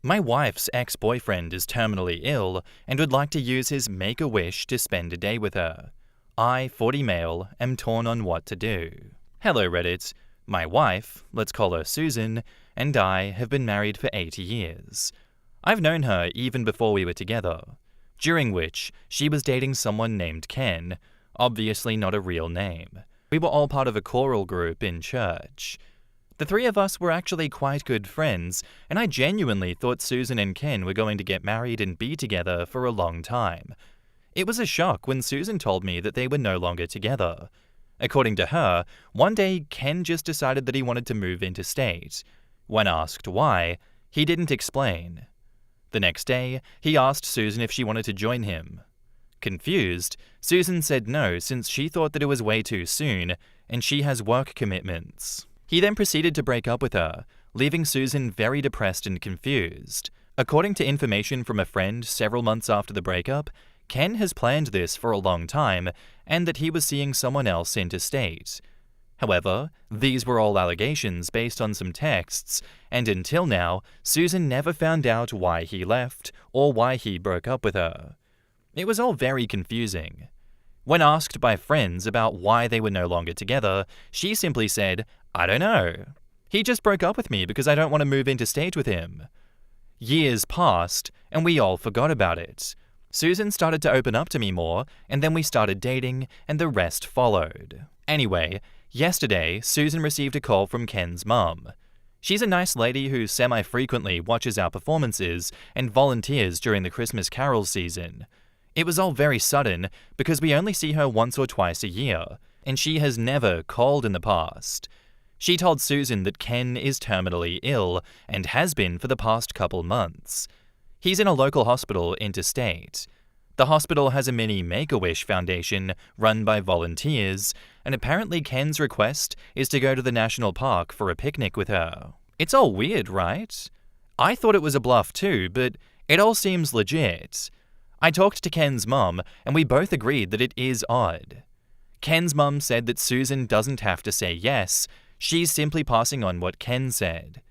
My wife's ex-boyfriend is terminally ill and would like to use his Make-A-Wish to spend a day with her. I, 40 male, am torn on what to do. Hello Reddit. My wife, let's call her Susan, and I have been married for 8 years. I've known her even before we were together, during which she was dating someone named Ken, obviously not a real name. We were all part of a choral group in church. The three of us were actually quite good friends, and I genuinely thought Susan and Ken were going to get married and be together for a long time. It was a shock when Susan told me that they were no longer together. According to her, one day Ken just decided that he wanted to move interstate. When asked why, he didn't explain. The next day, he asked Susan if she wanted to join him. Confused, Susan said no since she thought that it was way too soon and she has work commitments. He then proceeded to break up with her, leaving Susan very depressed and confused. According to information from a friend several months after the breakup, Ken has planned this for a long time and that he was seeing someone else interstate. However, these were all allegations based on some texts, and until now, Susan never found out why he left or why he broke up with her. It was all very confusing. When asked by friends about why they were no longer together, she simply said, "I don't know. He just broke up with me because I don't want to move interstate with him." Years passed, and we all forgot about it. Susan started to open up to me more, and then we started dating, and the rest followed. Anyway, yesterday, Susan received a call from Ken's mum. She's a nice lady who semi-frequently watches our performances and volunteers during the Christmas Carol season. It was all very sudden because we only see her once or twice a year, and she has never called in the past. She told Susan that Ken is terminally ill and has been for the past couple months. He's in a local hospital interstate. The hospital has a mini Make-A-Wish foundation run by volunteers, and apparently Ken's request is to go to the national park for a picnic with her. It's all weird, right? I thought it was a bluff too, but it all seems legit. I talked to Ken's mum, and we both agreed that it is odd. Ken's mum said that Susan doesn't have to say yes, she's simply passing on what Ken said.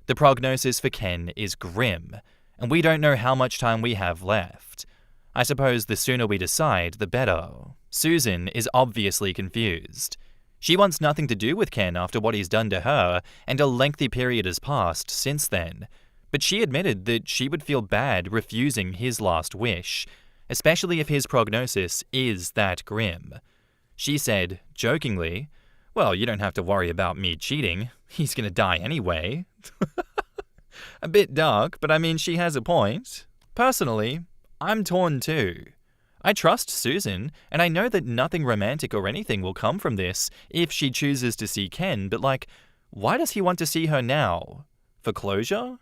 The prognosis for Ken is grim, and we don't know how much time we have left. I suppose the sooner we decide, the better. Susan is obviously confused. She wants nothing to do with Ken after what he's done to her, and a lengthy period has passed since then. But she admitted that she would feel bad refusing his last wish, especially if his prognosis is that grim. She said, jokingly, "Well, you don't have to worry about me cheating. He's gonna die anyway." A bit dark, but I mean, she has a point. Personally, I'm torn too. I trust Susan, and I know that nothing romantic or anything will come from this if she chooses to see Ken, but why does he want to see her now? For closure?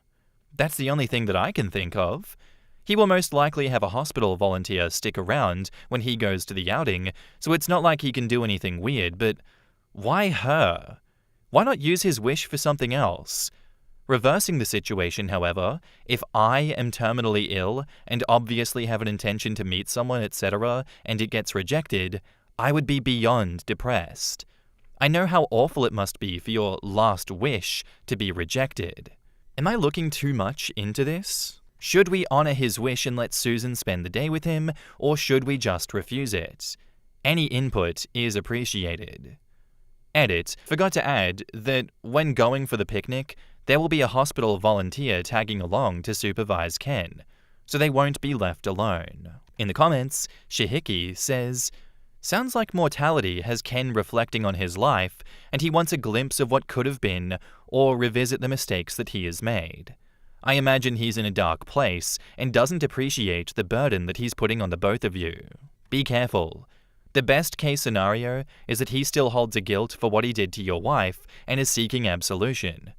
That's the only thing that I can think of. He will most likely have a hospital volunteer stick around when he goes to the outing, so it's not like he can do anything weird, but why her? Why not use his wish for something else? Reversing the situation, however, if I am terminally ill and obviously have an intention to meet someone, etc., and it gets rejected, I would be beyond depressed. I know how awful it must be for your last wish to be rejected. Am I looking too much into this? Should we honor his wish and let Susan spend the day with him, or should we just refuse it? Any input is appreciated. Edit, forgot to add that when going for the picnic, there will be a hospital volunteer tagging along to supervise Ken, so they won't be left alone. In the comments, Shihiki says, "Sounds like mortality has Ken reflecting on his life, and he wants a glimpse of what could have been, or revisit the mistakes that he has made. I imagine he's in a dark place and doesn't appreciate the burden that he's putting on the both of you. Be careful. The best case scenario is that he still holds a guilt for what he did to your wife and is seeking absolution.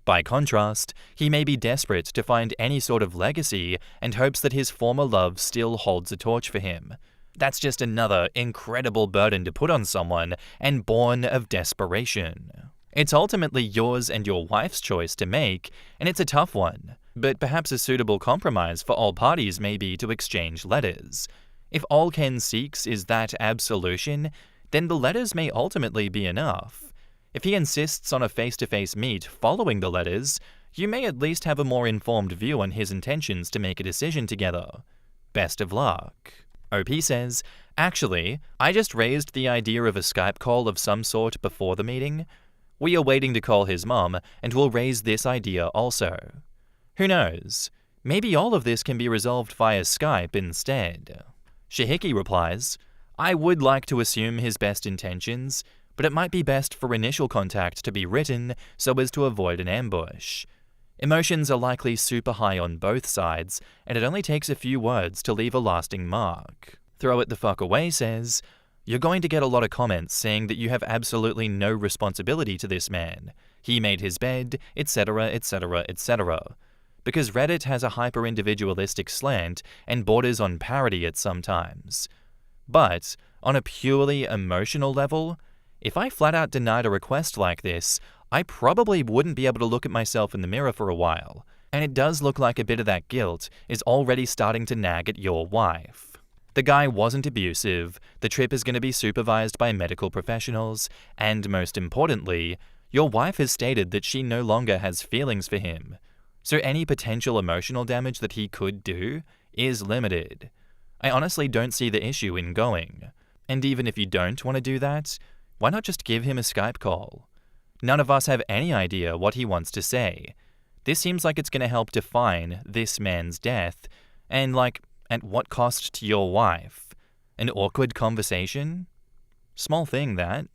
By contrast, he may be desperate to find any sort of legacy and hopes that his former love still holds a torch for him. That's just another incredible burden to put on someone and born of desperation. It's ultimately yours and your wife's choice to make, and it's a tough one, but perhaps a suitable compromise for all parties may be to exchange letters. If all Ken seeks is that absolution, then the letters may ultimately be enough. If he insists on a face-to-face meet following the letters, You may at least have a more informed view on his intentions to make a decision together. Best of luck. OP says, actually, I just raised the idea of a Skype call of some sort before the meeting. We are waiting to call his mom, and we'll raise this idea also. Who knows? Maybe all of this can be resolved via Skype instead. Shihiki replies, I would like to assume his best intentions, but it might be best for initial contact to be written so as to avoid an ambush. Emotions are likely super high on both sides, and it only takes a few words to leave a lasting mark. Throw it the fuck away says, you're going to get a lot of comments saying that you have absolutely no responsibility to this man. He made his bed, etc., etc., etc. Because Reddit has a hyper-individualistic slant and borders on parody at some times. But, on a purely emotional level, if I flat out denied a request like this, I probably wouldn't be able to look at myself in the mirror for a while, and it does look like a bit of that guilt is already starting to nag at your wife. The guy wasn't abusive, the trip is going to be supervised by medical professionals, and most importantly, your wife has stated that she no longer has feelings for him, so any potential emotional damage that he could do is limited. I honestly don't see the issue in going. And even if you don't want to do that, why not just give him a Skype call? None of us have any idea what he wants to say. This seems like it's going to help define this man's death, and at what cost to your wife? An awkward conversation? Small thing, that.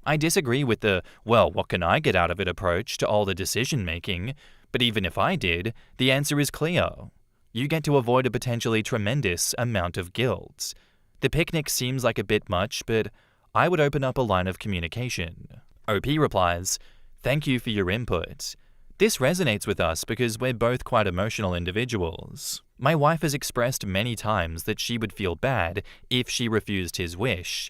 I disagree with the, well, what can I get out of it approach to all the decision-making, but even if I did, the answer is clear. You get to avoid a potentially tremendous amount of guilt. The picnic seems like a bit much, but I would open up a line of communication. OP replies, thank you for your input. This resonates with us because we're both quite emotional individuals. My wife has expressed many times that she would feel bad if she refused his wish.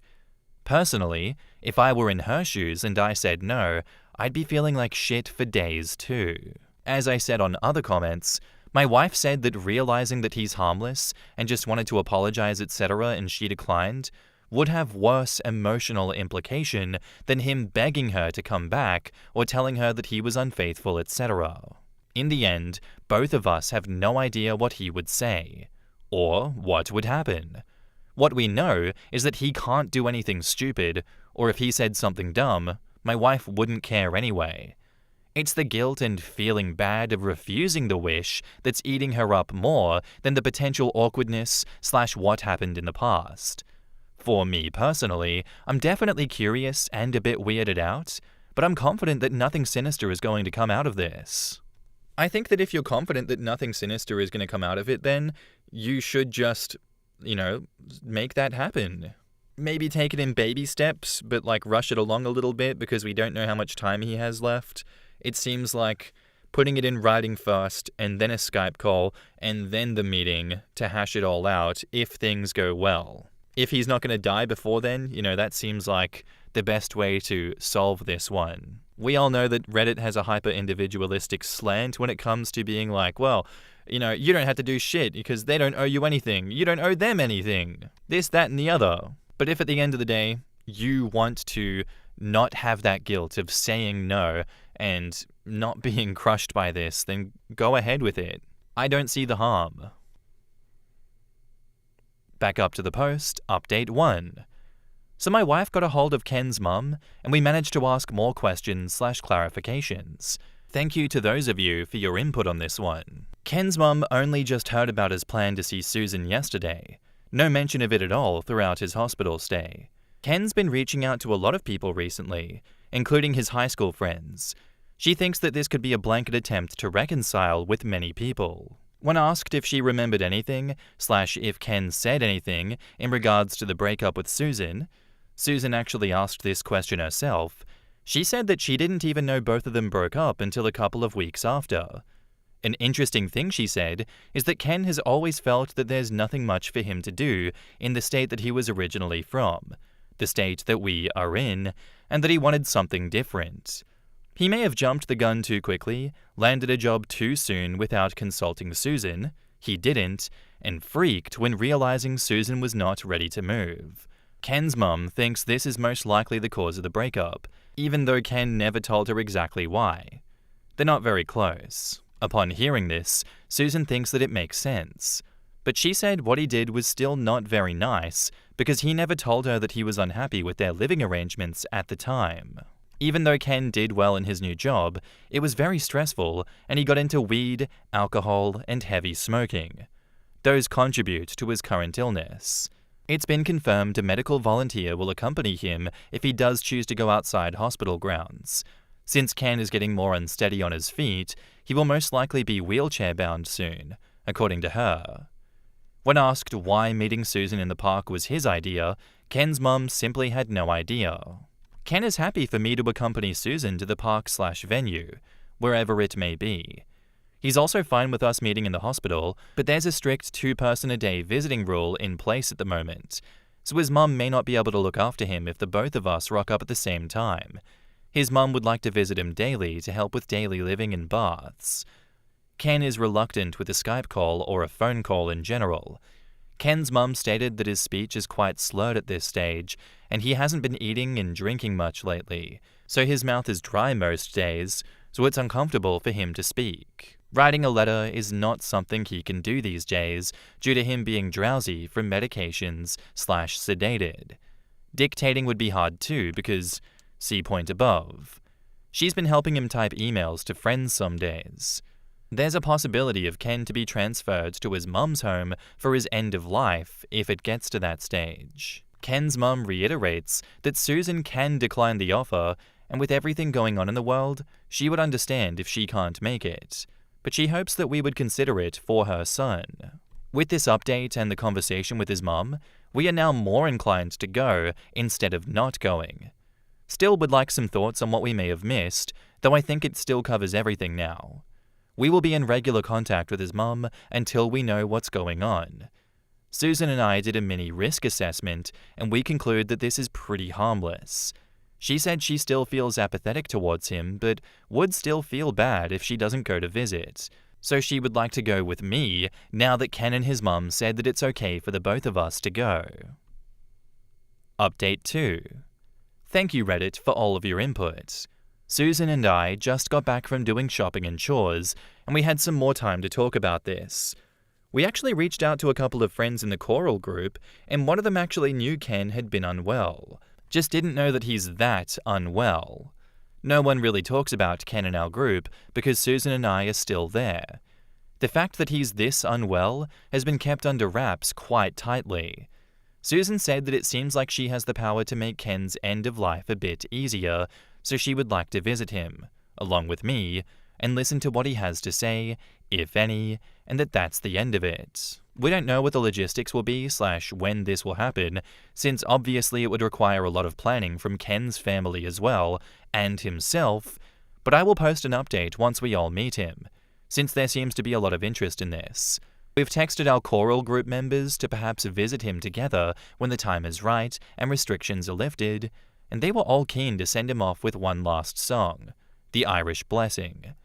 Personally, if I were in her shoes and I said no, I'd be feeling like shit for days too. As I said on other comments, my wife said that realizing that he's harmless and just wanted to apologize, etc., and she declined, would have worse emotional implication than him begging her to come back or telling her that he was unfaithful, etc. In the end, both of us have no idea what he would say, or what would happen. What we know is that he can't do anything stupid, or if he said something dumb, my wife wouldn't care anyway. It's the guilt and feeling bad of refusing the wish that's eating her up more than the potential awkwardness / what happened in the past. For me personally, I'm definitely curious and a bit weirded out, but I'm confident that nothing sinister is going to come out of this. I think that if you're confident that nothing sinister is going to come out of it, then you should just, make that happen. Maybe take it in baby steps, but rush it along a little bit because we don't know how much time he has left. It seems like putting it in writing first, and then a Skype call, and then the meeting to hash it all out if things go well. If he's not going to die before then, that seems like the best way to solve this one. We all know that Reddit has a hyper-individualistic slant when it comes to being like, well, you don't have to do shit because they don't owe you anything. You don't owe them anything. This, that, and the other. But if at the end of the day, you want to not have that guilt of saying no and not being crushed by this, then go ahead with it. I don't see the harm. Back up to the post, update 1. So my wife got a hold of Ken's mum, and we managed to ask more questions / clarifications. Thank you to those of you for your input on this one. Ken's mum only just heard about his plan to see Susan yesterday. No mention of it at all throughout his hospital stay. Ken's been reaching out to a lot of people recently, including his high school friends. She thinks that this could be a blanket attempt to reconcile with many people. When asked if she remembered anything / if Ken said anything in regards to the breakup with Susan actually asked this question herself. She said that she didn't even know both of them broke up until a couple of weeks after. An interesting thing she said is that Ken has always felt that there's nothing much for him to do in the state that he was originally from, the state that we are in, and that he wanted something different. He may have jumped the gun too quickly, landed a job too soon without consulting Susan, he didn't, and freaked when realizing Susan was not ready to move. Ken's mum thinks this is most likely the cause of the breakup, even though Ken never told her exactly why. They're not very close. Upon hearing this, Susan thinks that it makes sense. But she said what he did was still not very nice because he never told her that he was unhappy with their living arrangements at the time. Even though Ken did well in his new job, it was very stressful and he got into weed, alcohol, and heavy smoking. Those contribute to his current illness. It's been confirmed a medical volunteer will accompany him if he does choose to go outside hospital grounds. Since Ken is getting more unsteady on his feet, he will most likely be wheelchair-bound soon, according to her. When asked why meeting Susan in the park was his idea, Ken's mum simply had no idea. Ken is happy for me to accompany Susan to the park/venue, wherever it may be. He's also fine with us meeting in the hospital, but there's a strict 2-person-a-day visiting rule in place at the moment, so his mum may not be able to look after him if the both of us rock up at the same time. His mum would like to visit him daily to help with daily living and baths. Ken is reluctant with a Skype call or a phone call in general. Ken's mum stated that his speech is quite slurred at this stage, and he hasn't been eating and drinking much lately, so his mouth is dry most days, so it's uncomfortable for him to speak. Writing a letter is not something he can do these days due to him being drowsy from medications/sedated. Dictating would be hard too because, see point above. She's been helping him type emails to friends some days. There's a possibility of Ken to be transferred to his mum's home for his end of life if it gets to that stage. Ken's mum reiterates that Susan can decline the offer, and with everything going on in the world, she would understand if she can't make it. But she hopes that we would consider it for her son. With this update and the conversation with his mum, we are now more inclined to go instead of not going. Still would like some thoughts on what we may have missed, though I think it still covers everything now. We will be in regular contact with his mum until we know what's going on. Susan and I did a mini risk assessment, and we conclude that this is pretty harmless. She said she still feels apathetic towards him, but would still feel bad if she doesn't go to visit. So she would like to go with me, now that Ken and his mum said that it's okay for the both of us to go. Update 2. Thank you, Reddit, for all of your input. Susan and I just got back from doing shopping and chores, and we had some more time to talk about this. We actually reached out to a couple of friends in the choral group, and one of them actually knew Ken had been unwell. Just didn't know that he's that unwell. No one really talks about Ken in our group because Susan and I are still there. The fact that he's this unwell has been kept under wraps quite tightly. Susan said that it seems like she has the power to make Ken's end of life a bit easier, so she would like to visit him, along with me, and listen to what he has to say, if any, and that's the end of it. We don't know what the logistics will be / when this will happen, since obviously it would require a lot of planning from Ken's family as well, and himself, but I will post an update once we all meet him, since there seems to be a lot of interest in this. We've texted our choral group members to perhaps visit him together when the time is right and restrictions are lifted, and they were all keen to send him off with one last song, The Irish Blessing.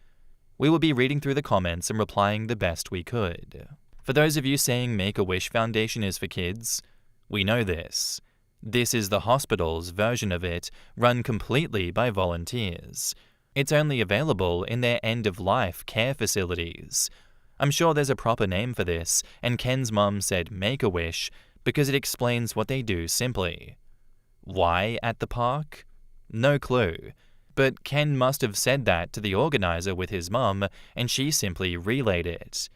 We will be reading through the comments and replying the best we could. For those of you saying Make-A-Wish Foundation is for kids, we know this. This is the hospital's version of it, run completely by volunteers. It's only available in their end-of-life care facilities. I'm sure there's a proper name for this, and Ken's mum said Make-A-Wish because it explains what they do simply. Why at the park? No clue. But Ken must have said that to the organizer with his mum, and she simply relayed it.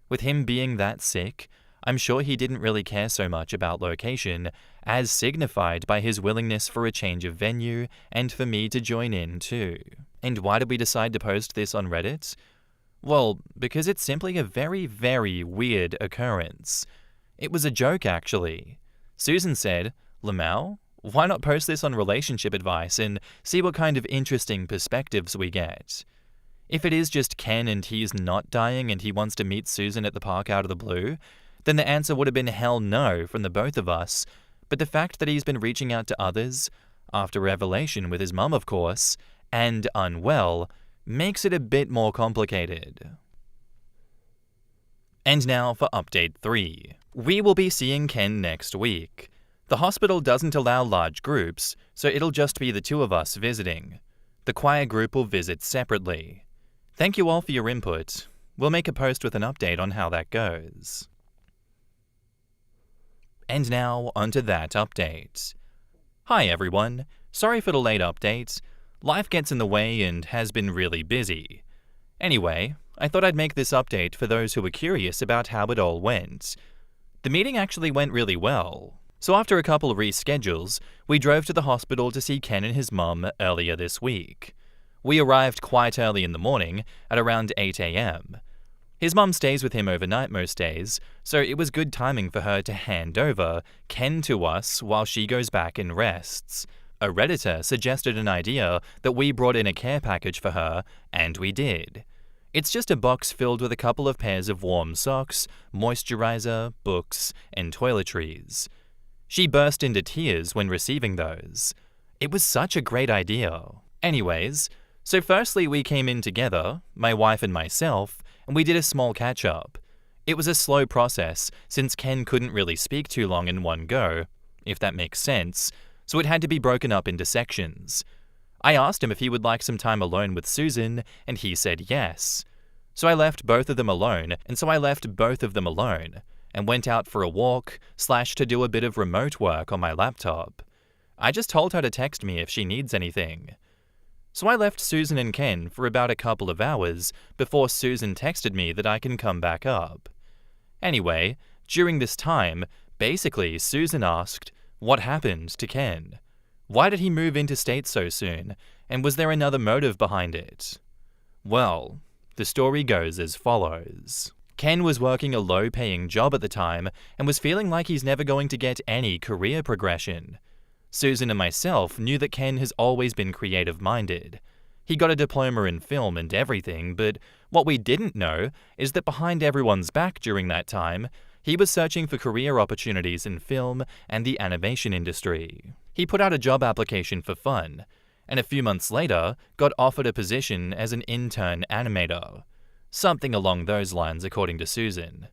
With him being that sick, I'm sure he didn't really care so much about location, as signified by his willingness for a change of venue and for me to join in too. And why did we decide to post this on Reddit? Well, because it's simply a very, very weird occurrence. It was a joke, actually. Susan said, "Lamau, why not post this on relationship advice and see what kind of interesting perspectives we get?" If it is just Ken and he's not dying and he wants to meet Susan at the park out of the blue, then the answer would have been hell no from the both of us. But the fact that he's been reaching out to others, after revelation with his mum of course, and unwell, makes it a bit more complicated. And now for update 3. We will be seeing Ken next week. The hospital doesn't allow large groups, so it'll just be the two of us visiting. The choir group will visit separately. Thank you all for your input. We'll make a post with an update on how that goes. And now, onto that update. Hi everyone, sorry for the late update. Life gets in the way and has been really busy. Anyway, I thought I'd make this update for those who were curious about how it all went. The meeting actually went really well. So after a couple of reschedules, we drove to the hospital to see Ken and his mum earlier this week. We arrived quite early in the morning, at around 8 a.m. His mum stays with him overnight most days, so it was good timing for her to hand over Ken to us while she goes back and rests. A Redditor suggested an idea that we brought in a care package for her, and we did. It's just a box filled with a couple of pairs of warm socks, moisturizer, books, and toiletries. She burst into tears when receiving those. It was such a great idea. Anyways, so firstly we came in together, my wife and myself, and we did a small catch-up. It was a slow process since Ken couldn't really speak too long in one go, if that makes sense, so it had to be broken up into sections. I asked him if he would like some time alone with Susan, and he said yes. So I left both of them alone, and went out for a walk, to do a bit of remote work on my laptop. I just told her to text me if she needs anything. So I left Susan and Ken for about a couple of hours before Susan texted me that I can come back up. Anyway, during this time, basically Susan asked, what happened to Ken? Why did he move interstate so soon, and was there another motive behind it? Well, the story goes as follows. Ken was working a low-paying job at the time and was feeling like he's never going to get any career progression. Susan and myself knew that Ken has always been creative-minded. He got a diploma in film and everything, but what we didn't know is that behind everyone's back during that time, he was searching for career opportunities in film and the animation industry. He put out a job application for fun, and a few months later got offered a position as an intern animator. Something along those lines, according to Susan.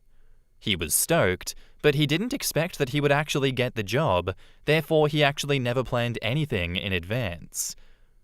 He was stoked, but he didn't expect that he would actually get the job, therefore he actually never planned anything in advance.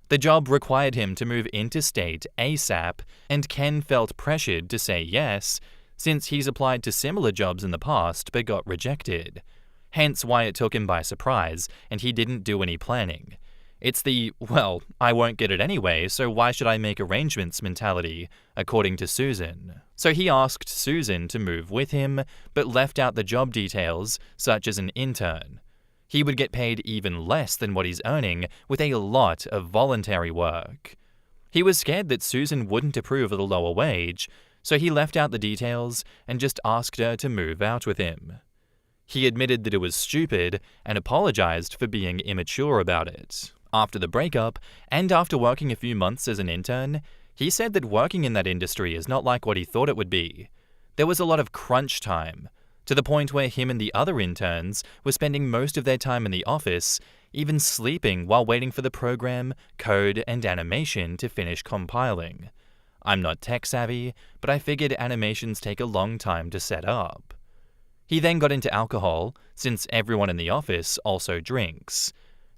The job required him to move interstate ASAP, and Ken felt pressured to say yes, since he's applied to similar jobs in the past but got rejected. Hence why it took him by surprise, and he didn't do any planning. It's the, well, I won't get it anyway, so why should I make arrangements mentality, according to Susan. So he asked Susan to move with him, but left out the job details, such as an intern. He would get paid even less than what he's earning with a lot of voluntary work. He was scared that Susan wouldn't approve of the lower wage, so he left out the details and just asked her to move out with him. He admitted that it was stupid and apologized for being immature about it. After the breakup, and after working a few months as an intern, he said that working in that industry is not like what he thought it would be. There was a lot of crunch time, to the point where him and the other interns were spending most of their time in the office, even sleeping while waiting for the program, code, and animation to finish compiling. I'm not tech savvy, but I figured animations take a long time to set up. He then got into alcohol, since everyone in the office also drinks.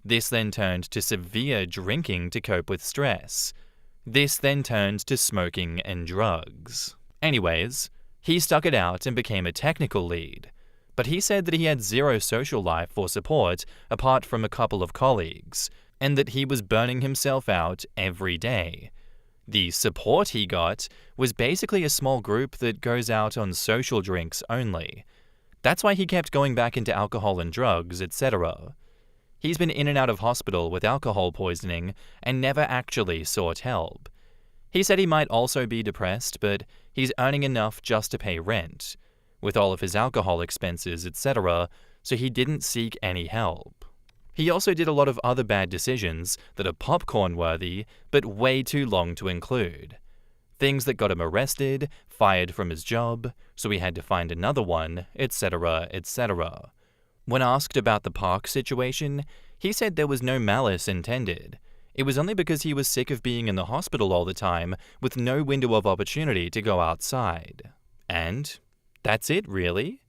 This then turned to severe drinking to cope with stress. This then turned to smoking and drugs. Anyways, he stuck it out and became a technical lead. But he said that he had zero social life or support apart from a couple of colleagues, and that he was burning himself out every day. The support he got was basically a small group that goes out on social drinks only. That's why he kept going back into alcohol and drugs, etc. He's been in and out of hospital with alcohol poisoning and never actually sought help. He said he might also be depressed, but he's earning enough just to pay rent, with all of his alcohol expenses, etc., so he didn't seek any help. He also did a lot of other bad decisions that are popcorn-worthy, but way too long to include. Things that got him arrested, fired from his job, so he had to find another one, etc., etc. When asked about the park situation, he said there was no malice intended. It was only because he was sick of being in the hospital all the time with no window of opportunity to go outside. And that's it, really.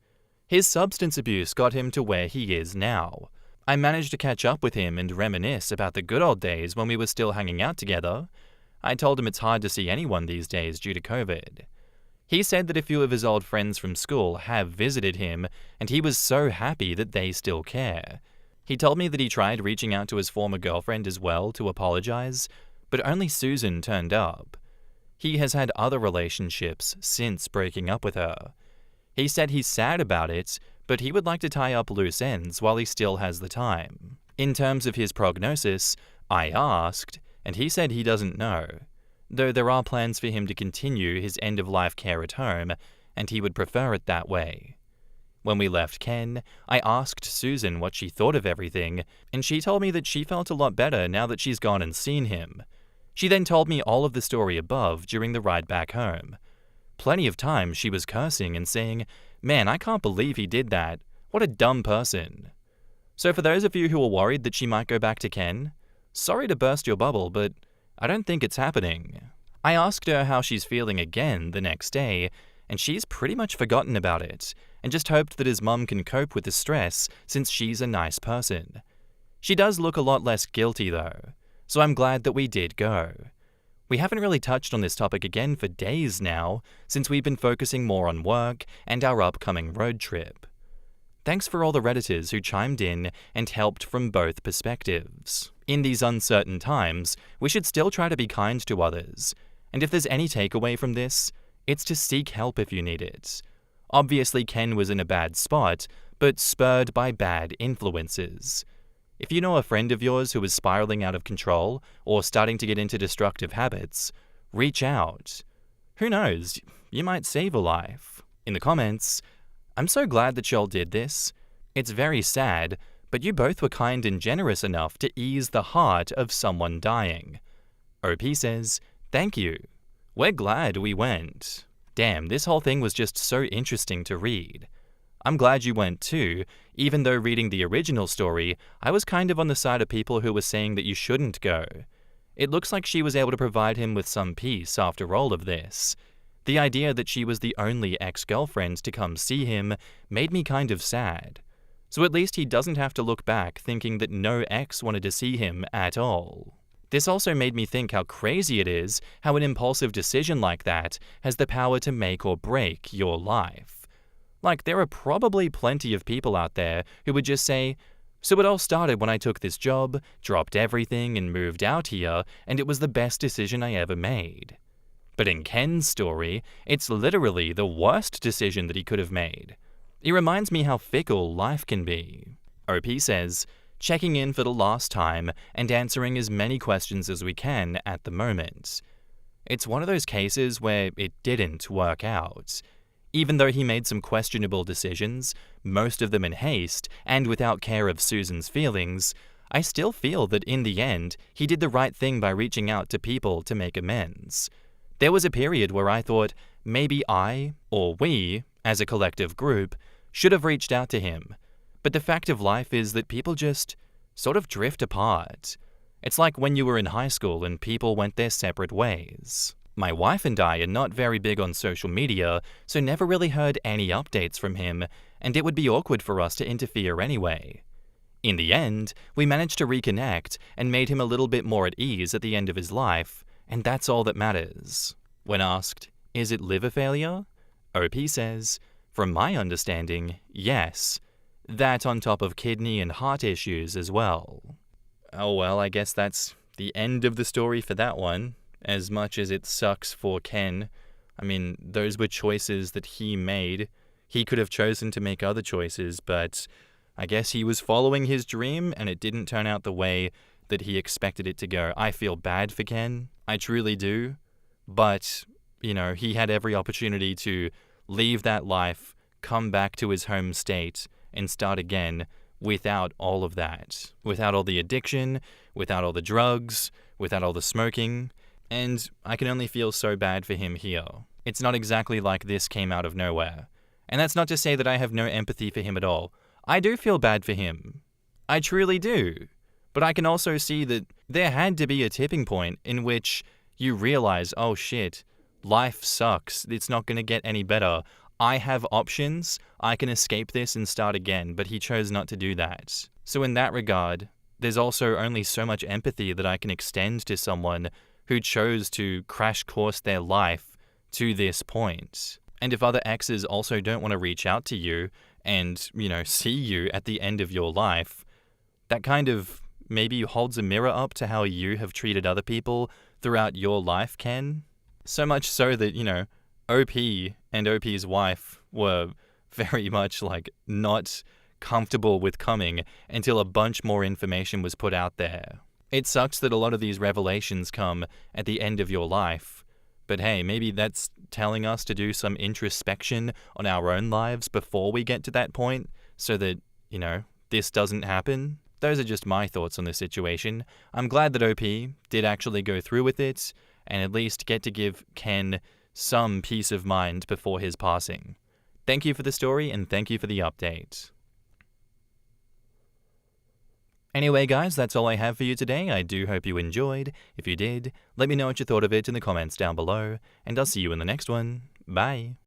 His substance abuse got him to where he is now. I managed to catch up with him and reminisce about the good old days when we were still hanging out together. I told him it's hard to see anyone these days due to COVID. He said that a few of his old friends from school have visited him, and he was so happy that they still care. He told me that he tried reaching out to his former girlfriend as well to apologize, but only Susan turned up. He has had other relationships since breaking up with her. He said he's sad about it, but he would like to tie up loose ends while he still has the time. In terms of his prognosis, I asked, and he said he doesn't know, though there are plans for him to continue his end-of-life care at home, and he would prefer it that way. When we left Ken, I asked Susan what she thought of everything, and she told me that she felt a lot better now that she's gone and seen him. She then told me all of the story above during the ride back home. Plenty of times she was cursing and saying, "Man, I can't believe he did that. What a dumb person." So for those of you who are worried that she might go back to Ken, sorry to burst your bubble, but I don't think it's happening. I asked her how she's feeling again the next day, and she's pretty much forgotten about it, and just hoped that his mum can cope with the stress since she's a nice person. She does look a lot less guilty though, so I'm glad that we did go. We haven't really touched on this topic again for days now, since we've been focusing more on work and our upcoming road trip. Thanks for all the Redditors who chimed in and helped from both perspectives. In these uncertain times, we should still try to be kind to others, and if there's any takeaway from this, it's to seek help if you need it. Obviously Ken was in a bad spot, but spurred by bad influences. If you know a friend of yours who is spiraling out of control or starting to get into destructive habits, reach out. Who knows, you might save a life. In the comments, I'm so glad that y'all did this. It's very sad, but you both were kind and generous enough to ease the heart of someone dying. OP says, thank you. We're glad we went. Damn, this whole thing was just so interesting to read. I'm glad you went too, even though reading the original story, I was kind of on the side of people who were saying that you shouldn't go. It looks like she was able to provide him with some peace after all of this. The idea that she was the only ex-girlfriend to come see him made me kind of sad. So at least he doesn't have to look back thinking that no ex wanted to see him at all. This also made me think how crazy it is how an impulsive decision like that has the power to make or break your life. Like, there are probably plenty of people out there who would just say, "So it all started when I took this job, dropped everything and moved out here, and it was the best decision I ever made." But in Ken's story, it's literally the worst decision that he could have made. It reminds me how fickle life can be. OP says, checking in for the last time and answering as many questions as we can at the moment. It's one of those cases where it didn't work out. Even though he made some questionable decisions, most of them in haste and without care of Susan's feelings, I still feel that in the end, he did the right thing by reaching out to people to make amends. There was a period where I thought maybe I, or we, as a collective group, should have reached out to him. But the fact of life is that people just sort of drift apart. It's like when you were in high school and people went their separate ways. My wife and I are not very big on social media, so never really heard any updates from him, and it would be awkward for us to interfere anyway. In the end, we managed to reconnect and made him a little bit more at ease at the end of his life, and that's all that matters. When asked, is it liver failure? OP says, from my understanding, yes. That on top of kidney and heart issues as well. Oh well, I guess that's the end of the story for that one. As much as it sucks for Ken, I mean, those were choices that he made. He could have chosen to make other choices, but I guess he was following his dream and it didn't turn out the way that he expected it to go. I feel bad for Ken. I truly do. But, you know, he had every opportunity to leave that life, come back to his home state, and start again without all of that. Without all the addiction, without all the drugs, without all the smoking. And I can only feel so bad for him here. It's not exactly like this came out of nowhere. And that's not to say that I have no empathy for him at all. I do feel bad for him. I truly do. But I can also see that there had to be a tipping point in which you realize, oh shit, life sucks. It's not going to get any better. I have options. I can escape this and start again, but he chose not to do that. So in that regard, there's also only so much empathy that I can extend to someone who chose to crash course their life to this point. And if other exes also don't want to reach out to you and, see you at the end of your life, that kind of maybe holds a mirror up to how you have treated other people throughout your life, Ken. So much so that, OP and OP's wife were very much not comfortable with coming until a bunch more information was put out there. It sucks that a lot of these revelations come at the end of your life, but hey, maybe that's telling us to do some introspection on our own lives before we get to that point so that, this doesn't happen. Those are just my thoughts on the situation. I'm glad that OP did actually go through with it and at least get to give Ken some peace of mind before his passing. Thank you for the story and thank you for the update. Anyway, guys, that's all I have for you today. I do hope you enjoyed. If you did, let me know what you thought of it in the comments down below, and I'll see you in the next one. Bye.